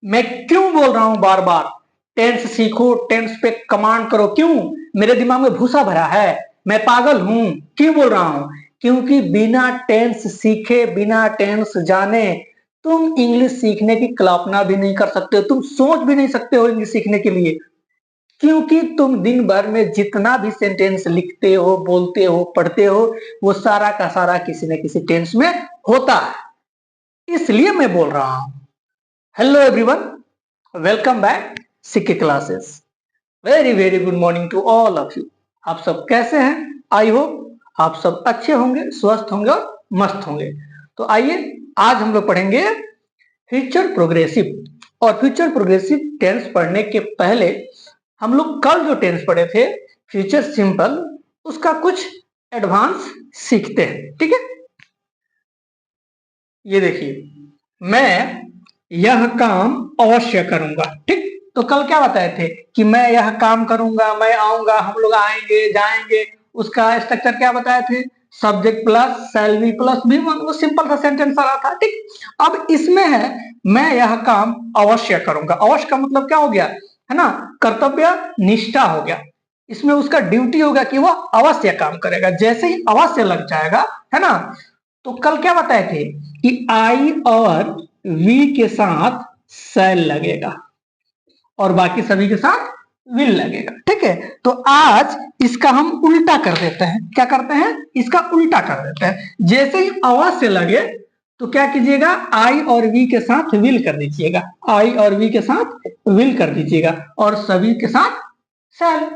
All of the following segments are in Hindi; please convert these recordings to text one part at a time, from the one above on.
मैं क्यों बोल रहा हूं बार बार टेंस सीखो, टेंस पे कमांड करो? क्यों? मेरे दिमाग में भूसा भरा है, मैं पागल हूं? क्यों बोल रहा हूं? क्योंकि बिना टेंस सीखे, बिना टेंस जाने तुम इंग्लिश सीखने की कल्पना भी नहीं कर सकते हो, तुम सोच भी नहीं सकते हो इंग्लिश सीखने के लिए। क्योंकि तुम दिन भर में जितना भी सेंटेंस लिखते हो, बोलते हो, पढ़ते हो, वो सारा का सारा किसी न किसी टेंस में होता है। इसलिए मैं बोल रहा हूं। Hello everyone, welcome back CK classes. Very very good morning to all of you. आप सब कैसे हैं? आई होप आप सब अच्छे होंगे, स्वस्थ होंगे और मस्त होंगे। तो आइए, आज हम लोग पढ़ेंगे फ्यूचर प्रोग्रेसिव। और फ्यूचर प्रोग्रेसिव टेंस पढ़ने के पहले हम लोग कल जो टेंस पढ़े थे फ्यूचर सिंपल, उसका कुछ एडवांस सीखते हैं। ठीक है, ये देखिए, मैं यह काम अवश्य करूंगा। ठीक, तो कल क्या बताए थे कि मैं यह काम करूंगा, मैं आऊंगा, हम लोग आएंगे, जाएंगे। उसका स्ट्रक्चर क्या बताए थे? Subject plus shall be plus B one. वो सिंपल सा सेंटेंस आ रहा था। ठीक, अब इसमें है मैं यह काम अवश्य करूंगा। अवश्य का मतलब क्या हो गया, है ना? कर्तव्य निष्ठा हो गया। इसमें उसका ड्यूटी होगा कि वह अवश्य काम करेगा। जैसे ही अवश्य लग जाएगा, है ना, तो कल क्या बताए थे कि आई और वी के साथ शैल लगेगा और बाकी सभी के साथ विल लगेगा। ठीक है, तो आज इसका हम उल्टा कर देते हैं। क्या करते हैं? इसका उल्टा कर देते हैं। जैसे ही अवश्य लगे तो क्या कीजिएगा, आई और वी के साथ विल कर दीजिएगा। आई और वी के साथ विल कर दीजिएगा और सभी के साथ शैल।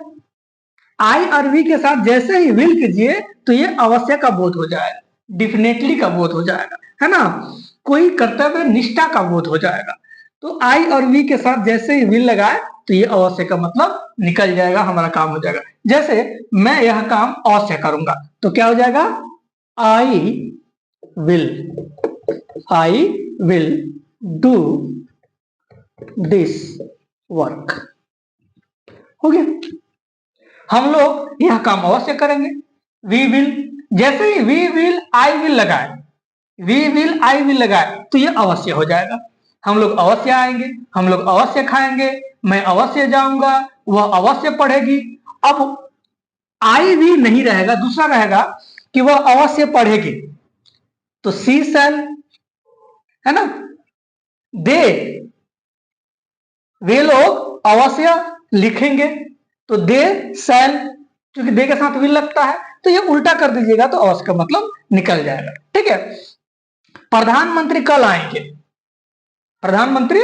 आई और वी के साथ जैसे ही विल कीजिए तो ये अवश्य का बोध हो जाएगा, डिफिनेटली का बोध हो जाएगा, है ना? कोई कर्तव्य निष्ठा का बोध हो जाएगा। तो आई और वी के साथ जैसे ही विल लगाए तो ये अवश्य का मतलब निकल जाएगा, हमारा काम हो जाएगा। जैसे मैं यह काम अवश्य करूंगा तो क्या हो जाएगा, I will, I will do this work. हो गया, हम लोग यह काम अवश्य करेंगे। वी विल, जैसे ही वी विल आई विल लगाए, वी विल आई विल लगाए तो ये अवश्य हो जाएगा। हम लोग अवश्य आएंगे, हम लोग अवश्य खाएंगे, मैं अवश्य जाऊंगा, वह अवश्य पढ़ेगी। अब आई भी नहीं रहेगा, दूसरा रहेगा कि वह अवश्य पढ़ेगी, तो सी शैल, है ना? दे, वे लोग अवश्य लिखेंगे तो दे शैल, क्योंकि दे के साथ विल लगता है तो ये उल्टा कर दीजिएगा तो अवश्य का मतलब निकल जाएगा। ठीक है, प्रधानमंत्री कल आएंगे, प्रधानमंत्री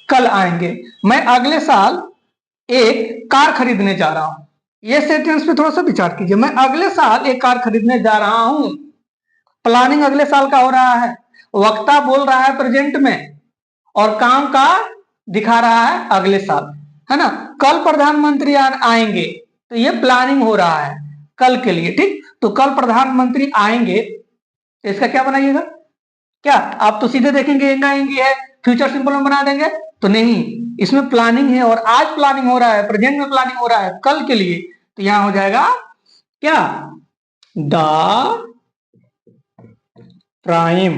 कल आएंगे। मैं अगले साल एक कार खरीदने जा रहा हूं। ये सेंटेंस पे थोड़ा सा विचार कीजिए। मैं अगले साल एक कार खरीदने जा रहा हूं, प्लानिंग अगले साल का हो रहा है, वक्ता बोल रहा है प्रेजेंट में और काम का दिखा रहा है अगले साल, है ना? कल प्रधानमंत्री आएंगे तो ये प्लानिंग हो रहा है कल के लिए। ठीक, तो कल प्रधानमंत्री आएंगे तो इसका क्या बनाइएगा? क्या आप तो सीधे देखेंगे आएंगे है, फ्यूचर सिंपल में बना देंगे? तो नहीं, इसमें प्लानिंग है और आज प्लानिंग हो रहा है, प्रेजेंट में प्लानिंग हो रहा है कल के लिए। तो यहां हो जाएगा क्या, the prime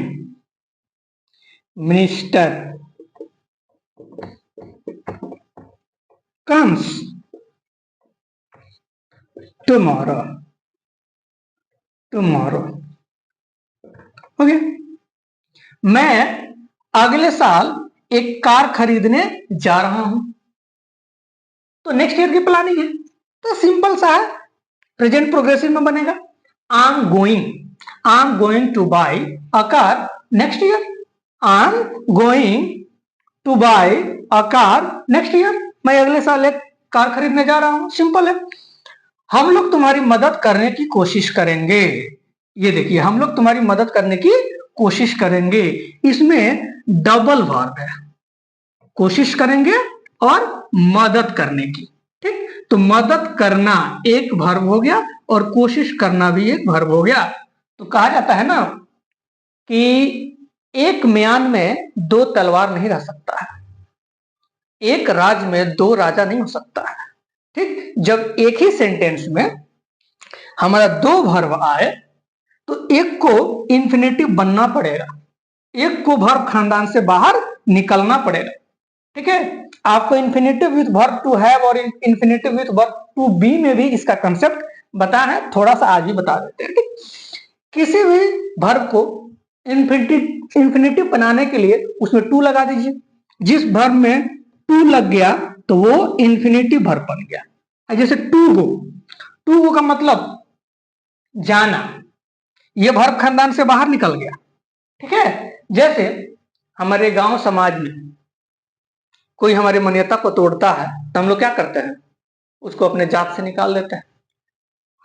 minister comes tomorrow। Okay, मैं अगले साल एक कार खरीदने जा रहा हूं, तो नेक्स्ट ईयर की प्लानिंग है, तो सिंपल सा है, प्रेजेंट प्रोग्रेसिव में बनेगा। I am going to buy a car next year, I am going to buy a car next year. मैं अगले साल एक कार खरीदने जा रहा हूं, सिंपल है। हम लोग तुम्हारी मदद करने की कोशिश करेंगे। ये देखिए, हम लोग तुम्हारी मदद करने की कोशिश करेंगे, इसमें डबल वर्ब है, कोशिश करेंगे और मदद करने की। ठीक, तो मदद करना एक वर्ब हो गया और कोशिश करना भी एक वर्ब हो गया। तो कहा जाता है ना कि एक म्यान में दो तलवार नहीं रह सकता है, एक राज में दो राजा नहीं हो सकता है। ठीक, जब एक ही सेंटेंस में हमारा दो वर्ब आए तो एक को इंफिनिटिव बनना पड़ेगा, एक को वर्ब खानदान से बाहर निकलना पड़ेगा। ठीक है। आपको infinitive with verb to have और infinitive with verb to be में भी इसका कंसेप्ट बताना है, थोड़ा सा आज भी बता देते हैं। ठीक, किसी भी वर्ब को इन्फिनेटिव बनाने के लिए उसमें टू लगा दीजिए। जिस वर्ब में टू लग गया तो वो इन्फिनेटिव वर्ब बन गया। जैसे टू गो का मतलब जाना, ये वर्ब खानदान से बाहर निकल गया। ठीक है। जैसे हमारे गांव समाज में कोई हमारी मान्यता को तोड़ता है तो हम लोग क्या करते हैं, उसको अपने जात से निकाल देते हैं।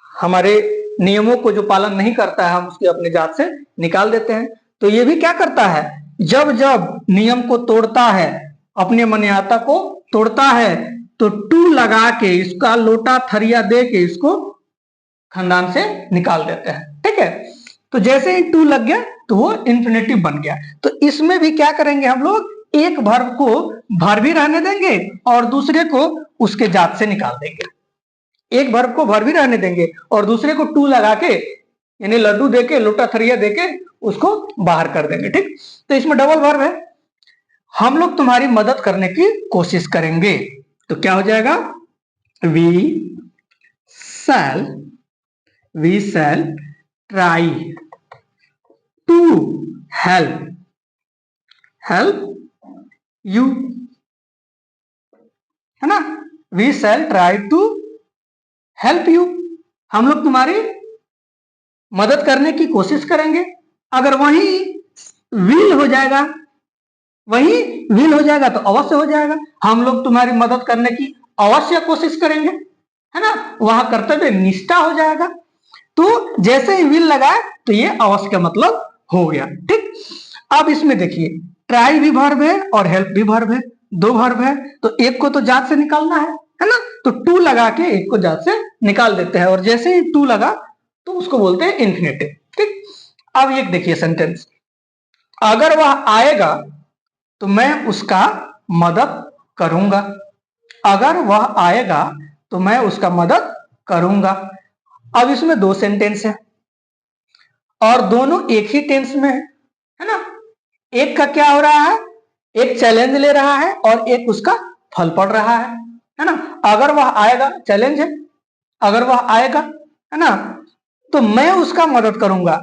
हमारे नियमों को जो पालन नहीं करता है हम उसकी अपने जात से निकाल देते हैं। तो ये भी क्या करता है, जब जब नियम को तोड़ता है, अपने मान्यता को तोड़ता है, तो टू लगा के इसका लोटा थरिया दे के इसको खानदान से निकाल देते हैं। ठीक है। तो जैसे ही टू लग गया तो वो इन्फिनेटिव बन गया। तो इसमें भी क्या करेंगे हम लोग, एक वर्ब को वर्ब ही रहने देंगे और दूसरे को उसके जात से निकाल देंगे। एक वर्ब को वर्ब ही रहने देंगे और दूसरे को टू लगा के यानी लड्डू देके लोटा थरिया देके उसको बाहर कर देंगे। ठीक, तो इसमें डबल वर्ब है। हम लोग तुम्हारी मदद करने की कोशिश करेंगे, तो क्या हो जाएगा, we shall try to help you, है ना। We shall try to help you, हम लोग तुम्हारी मदद करने की कोशिश करेंगे। अगर वही विल हो जाएगा तो अवश्य हो जाएगा, हम लोग तुम्हारी मदद करने की अवश्य कोशिश करेंगे, है ना। वहां कर्तव्य निष्ठा हो जाएगा। तो जैसे ही विल लगाए तो ये अवश्य का मतलब हो गया। ठीक, अब इसमें देखिए ट्राई भी वर्ब है और हेल्प भी वर्ब है, दो वर्ब है, तो एक को तो जात से निकालना है ना। तो टू लगा के एक को जात से निकाल देते हैं और जैसे ही टू लगा तो उसको बोलते हैं इन्फिनेटिव। ठीक, अब ये देखिए सेंटेंस, अगर वह आएगा तो मैं उसका मदद करूंगा। अगर वह आएगा तो मैं उसका मदद करूंगा। अब इसमें दो सेंटेंस है और दोनों एक ही टेंस में है ना। एक का क्या हो रहा है, एक चैलेंज ले रहा है और एक उसका फल पड़ रहा है ना। अगर वह आएगा चैलेंज है, अगर वह आएगा है ना तो मैं उसका मदद करूंगा।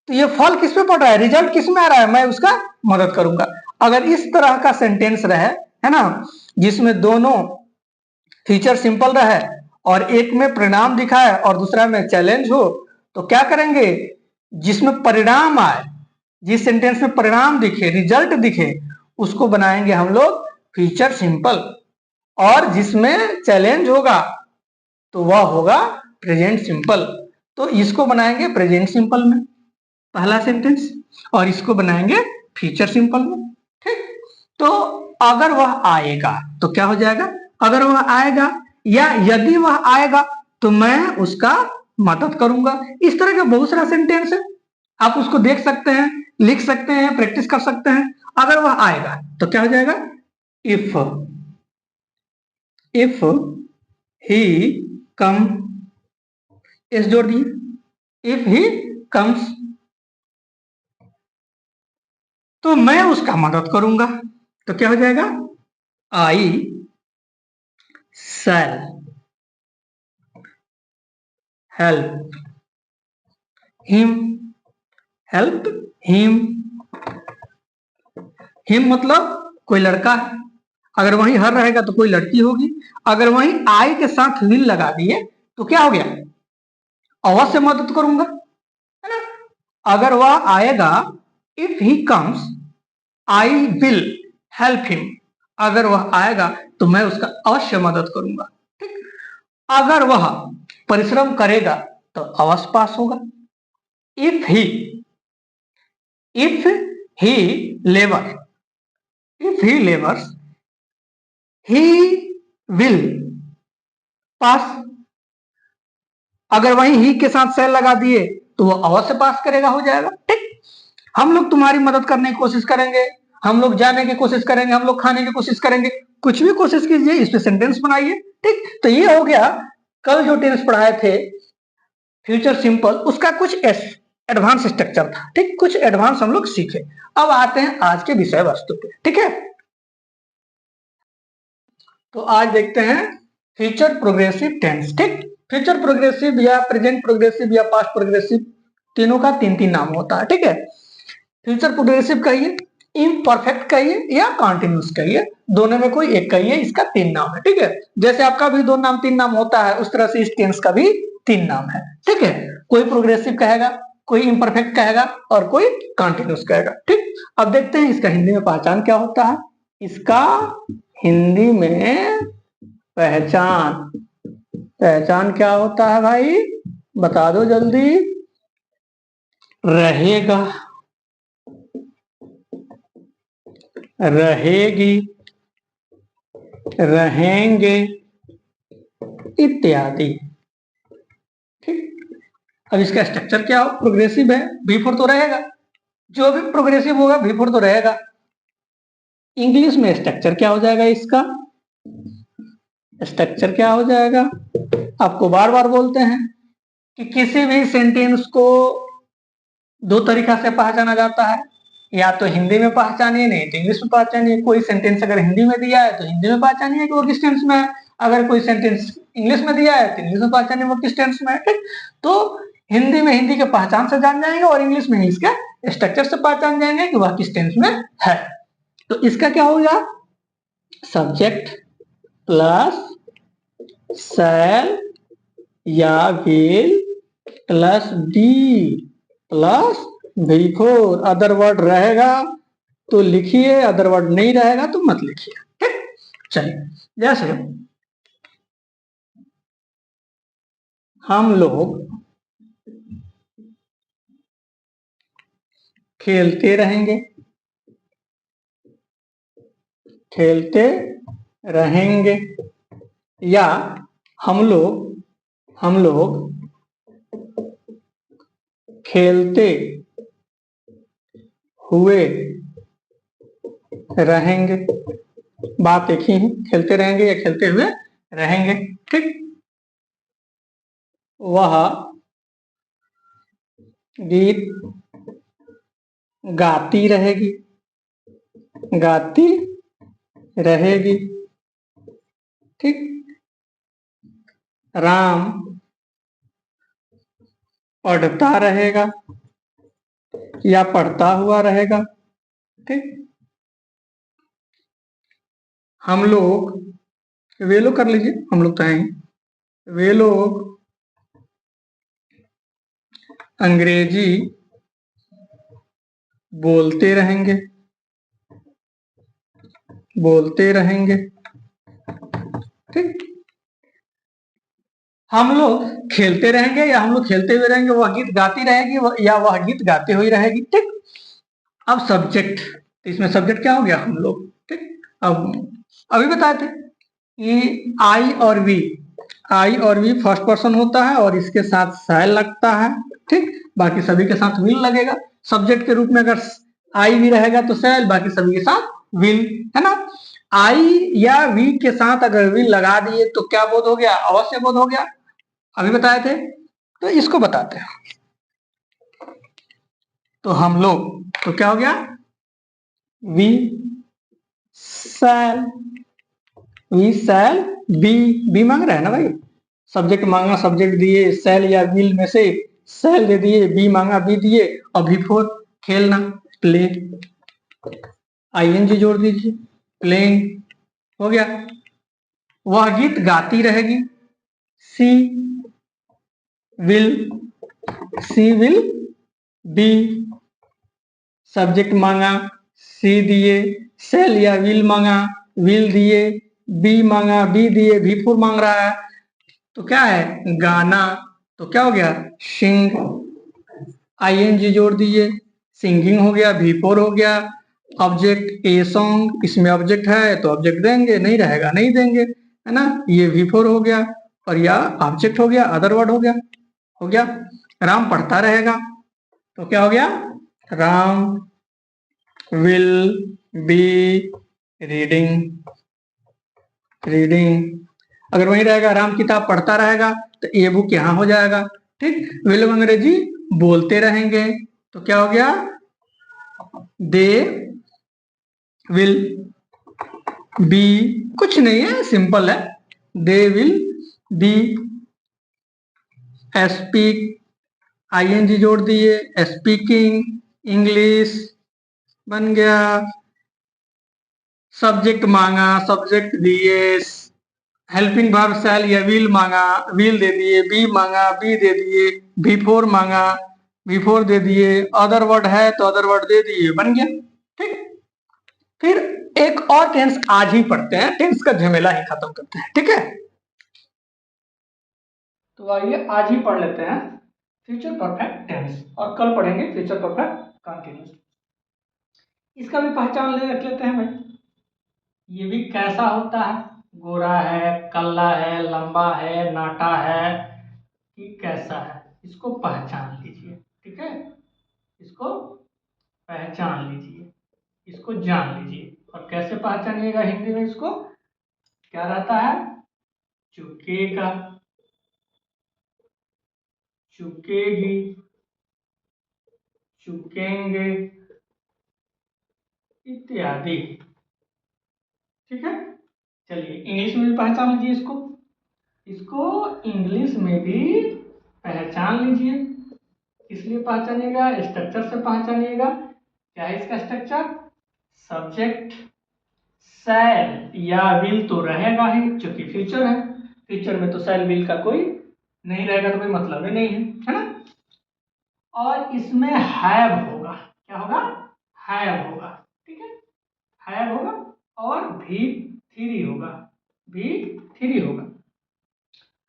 तो ये फल किस पे पड़ रहा है, रिजल्ट किस में आ रहा है, मैं उसका मदद करूंगा। अगर इस तरह का सेंटेंस रहे है ना, जिसमें दोनों फ्यूचर सिंपल रहे और एक में परिणाम दिखाए और दूसरा में चैलेंज हो, तो क्या करेंगे, जिसमें परिणाम आए, जिस सेंटेंस में परिणाम दिखे, रिजल्ट दिखे, उसको बनाएंगे हम लोग फ्यूचर सिंपल, और जिसमें चैलेंज होगा तो वह होगा प्रेजेंट सिंपल। तो इसको बनाएंगे प्रेजेंट सिंपल में पहला सेंटेंस और इसको बनाएंगे फ्यूचर सिंपल में। ठीक, तो अगर वह आएगा तो क्या हो जाएगा, अगर वह आएगा या यदि वह आएगा तो मैं उसका मदद करूंगा। इस तरह के बहुत सारा सेंटेंस है, आप उसको देख सकते हैं, लिख सकते हैं, प्रैक्टिस कर सकते हैं। अगर वह आएगा तो क्या हो जाएगा, इफ ही कम, इस जोड़ दिए, इफ ही कम्स तो मैं उसका मदद करूंगा। तो क्या हो जाएगा, I shall help him, help him. Him मतलब कोई लड़का है, अगर वहीं हर रहेगा तो कोई लड़की होगी। अगर वहीं आई के साथ विल लगा दिए तो क्या हो गया, अवश्य मदद करूंगा, है ना। अगर वह आएगा, if he comes I will help him, अगर वह आएगा तो मैं उसका अवश्य मदद करूंगा। ठीक, अगर वह परिश्रम करेगा तो अवश्य पास होगा। If he labour, if he labours he will pass, अगर वहीं ही के साथ सेल लगा दिए तो वो अवश्य पास करेगा, हो जाएगा। ठीक, हम लोग तुम्हारी मदद करने की कोशिश करेंगे, हम लोग जाने की कोशिश करेंगे, हम लोग खाने की कोशिश करेंगे, कुछ भी कोशिश कीजिए, इस पे सेंटेंस बनाइए। ठीक, तो ये हो गया कल जो टेंस पढ़ाए थे फ्यूचर सिंपल, उसका कुछ एडवांस स्ट्रक्चर था। ठीक, कुछ एडवांस हम लोग सीखे। अब आते हैं आज के विषय वस्तु पे। ठीक है, तो आज देखते हैं फ्यूचर प्रोग्रेसिव टेंस। ठीक, फ्यूचर प्रोग्रेसिव या प्रेजेंट प्रोग्रेसिव या पास्ट प्रोग्रेसिव तीनों का तीन तीन नाम होता है। ठीक है, फ्यूचर प्रोग्रेसिव कहिए, इम्परफेक्ट कहिए या कॉन्टिन्यूस कहिए, दोनों में कोई एक कहिए, इसका तीन नाम है। ठीक है, जैसे आपका भी दो नाम तीन नाम होता है, उस तरह से इस टेंस का भी तीन नाम है। ठीक है, कोई प्रोग्रेसिव कहेगा, कोई इम्परफेक्ट कहेगा और कोई कॉन्टिन्यूस कहेगा। ठीक, अब देखते हैं इसका हिंदी में पहचान क्या होता है। इसका हिंदी में पहचान, पहचान क्या होता है भाई, बता दो जल्दी। रहेगा, रहेगी, रहेंगे इत्यादि। ठीक, अब इसका स्ट्रक्चर क्या हो, प्रोग्रेसिव है, बिफोर तो रहेगा, जो भी प्रोग्रेसिव होगा बिफोर तो रहेगा। इंग्लिश में स्ट्रक्चर क्या हो जाएगा, इसका स्ट्रक्चर क्या हो जाएगा, आपको बार बार बोलते हैं कि किसी भी सेंटेंस को दो तरीका से पहचाना जाता है, या तो हिंदी में पहचानिए, नहीं तो इंग्लिश में पहचानिए। कोई सेंटेंस अगर हिंदी में दिया है तो हिंदी में पहचानिए कि वो किस टेंस में है, अगर कोई सेंटेंस इंग्लिश में दिया है तो इंग्लिश में पहचानिए वो किस टेंस में है। ठीक, तो हिंदी में हिंदी के पहचान से जान जाएंगे और इंग्लिश में इंग्लिश के स्ट्रक्चर से पहचान जाएंगे कि वह किस टेंस में है। तो इसका क्या होगा, सब्जेक्ट प्लस शैल या will plus be plus before. Other word रहेगा तो लिखिए, अदर वर्ड नहीं रहेगा तो मत लिखिए। ठीक, चलिए, जैसे हम लोग खेलते रहेंगे, खेलते रहेंगे, या हम लोग खेलते हुए रहेंगे। बात एक ही है, खेलते रहेंगे या खेलते हुए रहेंगे। ठीक, वह गीत गाती रहेगी, गाती रहेगी। ठीक, राम पढ़ता रहेगा या पढ़ता हुआ रहेगा। ठीक, हम लोग, वे लोग कर लीजिए, हम लोग तो हैं, वे लोग अंग्रेजी बोलते रहेंगे, बोलते रहेंगे। ठीक, हम लोग खेलते रहेंगे या हम लोग खेलते हुए रहेंगे, वह गीत गाती रहेगी या वह गीत गाते हुए रहेगी। ठीक, अब सब्जेक्ट, इसमें सब्जेक्ट क्या हो गया, हम लोग। ठीक, अब अभी बताए थे कि आई और वी फर्स्ट पर्सन होता है और इसके साथ शैल लगता है। ठीक, बाकी सभी के साथ विल लगेगा। सब्जेक्ट के रूप में अगर आई भी रहेगा तो शैल, बाकी सभी के साथ विल, है ना। आई या वी के साथ अगर विल लगा दिए तो क्या बोध हो गया, अवश्य बोध हो गया, अभी बताए थे। तो इसको बताते हैं, तो हम लोग, तो क्या हो गया, we shall, we shall be मांग रहा है ना भाई, सब्जेक्ट मांगा, सब्जेक्ट दिए, शैल या विल में से शैल दे दिए, बी मांगा बी दिए, और बिफोर खेलना, प्ले, आईएनजी जोड़ दीजिए, प्लेइंग, हो गया। वह गीत गाती रहेगी, she will, she will be, subject मांगा, सी दिए, शैल या विल मांगा, विल दिए, बी मांगा बी दिए, बिफोर मांग रहा है तो क्या है, गाना, तो क्या हो गया, सिंग, आईएनजी जोड़ दीजिए, सिंगिंग हो गया, बिफोर हो गया, ऑब्जेक्ट ए सॉन्ग, इसमें ऑब्जेक्ट है तो ऑब्जेक्ट देंगे, नहीं रहेगा नहीं देंगे, है ना। ये बिफोर हो गया और यह ऑब्जेक्ट हो गया, अदर वर्ड हो गया, हो गया। राम पढ़ता रहेगा तो क्या हो गया, Ram will be reading, reading. अगर वहीं रहेगा राम किताब पढ़ता रहेगा तो ए बुक यहां हो जाएगा। ठीक, वे लोग अंग्रेजी बोलते रहेंगे तो क्या हो गया, दे विल बी कुछ नहीं है, सिंपल है। They will be, speak ING जोड़ दिए, स्पीकिंग इंग्लिश बन गया। सब्जेक्ट मांगा, सब्जेक्ट दिए। हेल्पिंग वर्ब शैल या विल मांगा, विल दे दिए। बी मांगा, बी दे दिए। बिफोर मांगा, बिफोर दे दिए। अदर वर्ड है तो अदर वर्ड दे दिए, बन गया। ठीक, फिर एक और टेंस आज ही पढ़ते हैं, टेंस का झमेला ही खत्म करते हैं, ठीक है। तो आइए आज ही पढ़ लेते हैं फ्यूचर परफेक्ट टेंस, और कल पढ़ेंगे फ्यूचर परफेक्ट कंटिन्यूस। इसका भी पहचान ले रख लेते हैं भाई। ये भी कैसा होता है, गोरा है, कल्ला है, लंबा है, नाटा है, कि कैसा है, इसको पहचान लीजिए, ठीक है। इसको पहचान लीजिए, इसको जान लीजिए। और कैसे पहचानिएगा हिंदी में इसको, क्या रहता है, चुकेगा, चुकेगी, चुकेंगे इत्यादि, ठीक है। चलिए इंग्लिश में भी पहचान लीजिए इसको, इसको इंग्लिश में भी पहचान लीजिए। इसलिए पहचानिएगा, स्ट्रक्चर से पहचानिएगा। क्या है इसका स्ट्रक्चर, सब्जेक्ट शैल या विल तो रहेगा ही, क्योंकि फ्यूचर है। फ्यूचर में तो शैल विल का कोई नहीं रहेगा, तो कोई मतलब ही नहीं है ना। और इसमें हैव होगा, क्या होगा, हैव होगा, ठीक है, हैव होगा। और भी थ्री होगा, भी थ्री होगा।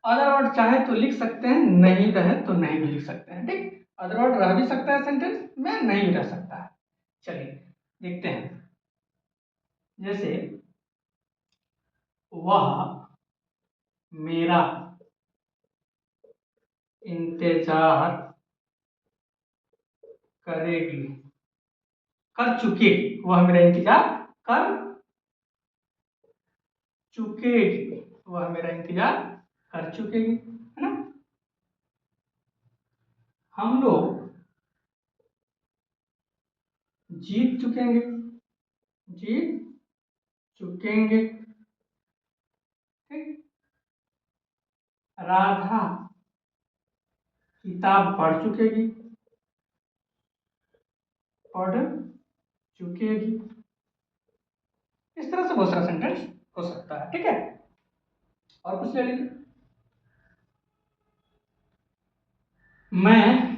अदर वर्ड चाहे तो लिख सकते हैं, नहीं रहे तो नहीं भी लिख सकते हैं, ठीक। अदर वर्ड रह भी सकता है सेंटेंस में, नहीं भी रह सकता है। चलिए देखते हैं। जैसे वह मेरा इंतजार करेगी, कर चुकेगी, वह मेरा इंतजार कर चुकेगी, वह मेरा इंतजार कर चुकेगी, है ना। हम लोग जीत चुकेंगे, जीत चुकेंगे, ठीक। राधा किताब पढ़ चुकेगी, पढ़ चुकेगी। इस तरह से बहुत सारा सेंटेंस हो सकता है, ठीक है। और कुछ ले लीजिए। मैं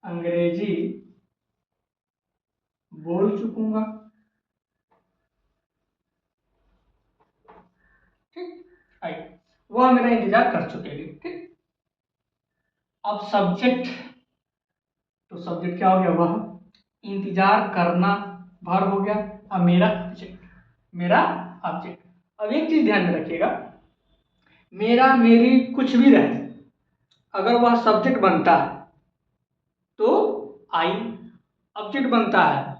अंग्रेजी बोल चुकूंगा, ठीक। आई, वह मेरा इंतजार कर चुकेगी, ठीक। अब सब्जेक्ट, तो सब्जेक्ट क्या हो गया, वह इंतजार करना वर्ब हो गया। अब मेरा ऑब्जेक्ट, मेरा ऑब्जेक्ट। अब एक चीज ध्यान में रखिएगा, मेरा मेरी कुछ भी रहे, अगर वह सब्जेक्ट बनता है तो आई, ऑब्जेक्ट बनता है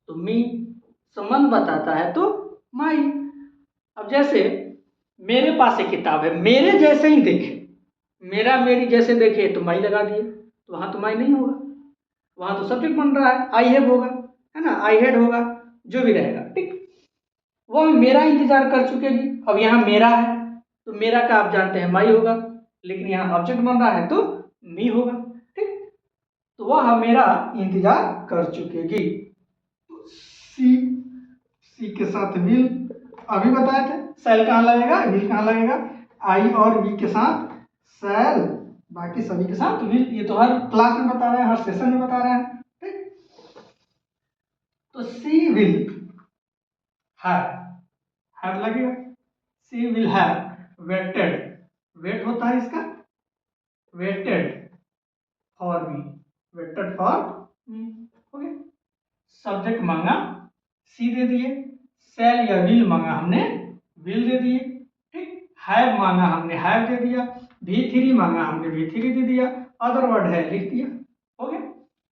तो मी, संबंध बताता है तो माई। अब जैसे मेरे पास एक किताब है, मेरे जैसे ही देखे, मेरा मेरी जैसे देखे तो माई लगा दिए, तो वहां तो माई नहीं होगा, वहां तो सब्जेक्ट बन रहा है, आई हैव होगा, है ना, आई हैड होगा, जो भी रहेगा, ठीक। वो मेरा इंतजार कर चुकेगी। अब यहाँ मेरा है तो मेरा का आप जानते हैं माई होगा, लेकिन यहाँ ऑब्जेक्ट बन रहा है तो मी होगा, ठीक। तो वह मेरा इंतजार कर चुकेगी। सी, सी के साथ विल अभी बताए थे, सेल कहाँ लगेगा, विल कहाँ लगेगा, आई और वी के साथ सेल, बाकी सभी के साथ विल। ये तो हर क्लास में बता रहे हैं, हर सेशन में बता रहे हैं, ठीक। तो सी विल हैव लगेगा, सी विल हैव वेटेड, वेट होता है इसका, waited for me, waited for me, okay. Subject मांगा, सी दे दिए। सेल या विल मांगा हमने, विल दे दिए, ठीक। हैव मांगा हमने, हैव दे दिया। भी थ्री मांगा हमने, भी थ्री दे दिया। अदर वर्ड है, लिख दिया, हो गया।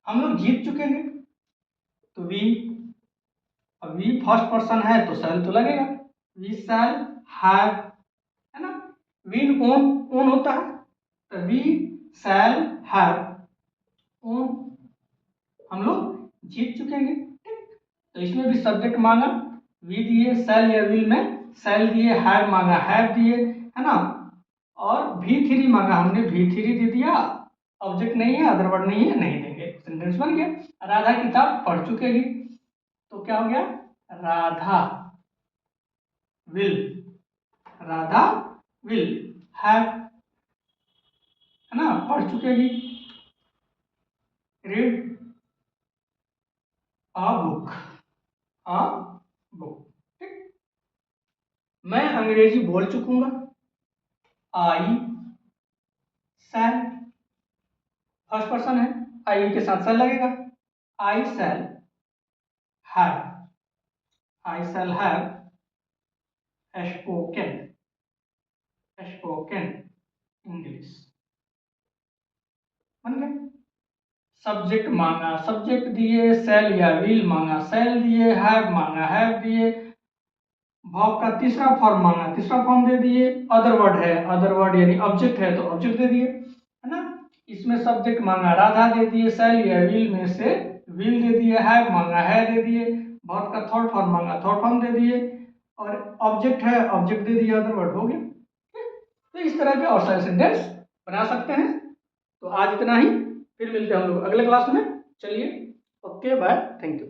हम लोग जीत चुके हैं तो वी, अब वी फर्स्ट पर्सन है तो सेल तो लगेगा, वी सेल हैव, है ना। विन ओन, ओन होता है तो वी सेल हैव ओन, हम लोग जीत चुके हैं, ठीक। तो इसमें भी सब्जेक्ट मांगा, वी दिए, सेल या विल में सेल दिए, हैव मांगा, हैव दिए, है ना, और V3 मांगा हमने, V3 दे दिया, ऑब्जेक्ट नहीं है, अदर वर्ड नहीं है, नहीं देंगे, सेंटेंस बन गया। राधा किताब पढ़ चुकेगी, तो क्या हो गया, Radha will, Radha will have, है ना, पढ़ चुकेगी, read a book, a book, ठीक। मैं अंग्रेजी बोल चुकूंगा, आई शैल, फर्स्ट पर्सन है, आई के साथ शैल लगेगा, I shall have, I shall have spoken, spoken English, बन गया। सब्जेक्ट मांगा, सब्जेक्ट दिए, सेल या विल मांगा, सेल दिए, हैव मांगा, हैव दिए, वर्ब का तीसरा फॉर्म मांगा, तीसरा फॉर्म दे दिए, अदर वर्ड है, अदर वर्ड यानी ऑब्जेक्ट है तो ऑब्जेक्ट दे दिए, है ना। इसमें सब्जेक्ट मांगा, राधा दे दिए, सेल या विल में से विल दे दिए, हैव मांगा, है दे दिए, वर्ब का थर्ड फॉर्म मांगा, थर्ड फॉर्म दे दिए, और ऑब्जेक्ट है, ऑब्जेक्ट दे दिए, अदर वर्ड हो गया। तो इस तरह के और सारे सेंटेंस बना सकते हैं। तो आज इतना ही, फिर मिलते हैं हम लोग अगले क्लास में। चलिए, ओके बाय, थैंक यू।